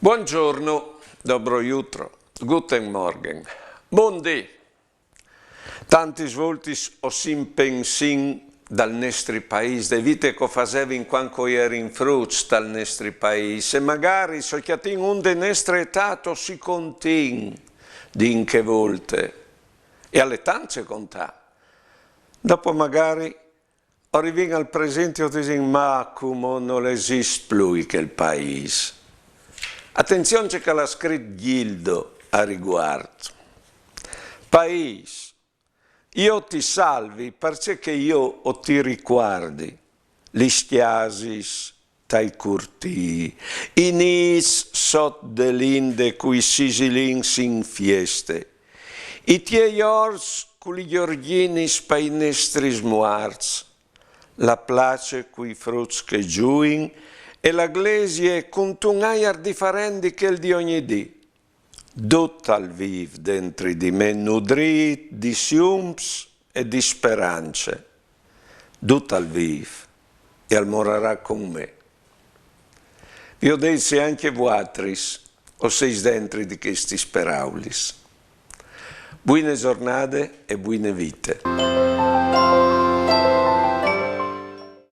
Buongiorno, dobro jutro, guten Morgen, buondì. Tanti svolti o sin pensin dal nostro paese, de vite che facevi quando eri in fruts dal nostro paese, e magari so che tin un de nostre etato si contin di in che volte, e alle tante contà. Dopo magari arrivi al presente e dici, ma come non esiste più quel paese. Attenzione che l'ha scritto Gildo a riguardo. Paese, io ti salvi perché io ti riguardi, li schiasis tai curti, inis sot delinde cui sisilin sin fieste, i tiei ors cui giorginis painestris muarts, la place cui fruts che giuin, e la glesie contunaiar differendi che il di ogni dì. Dut al viv dentro di me nudrit di siums e di speranze. Dut al viv e al morarà con me. Vi ho detto anche voatris, o seis dentro di questi speraulis. Buone giornate e buone vite.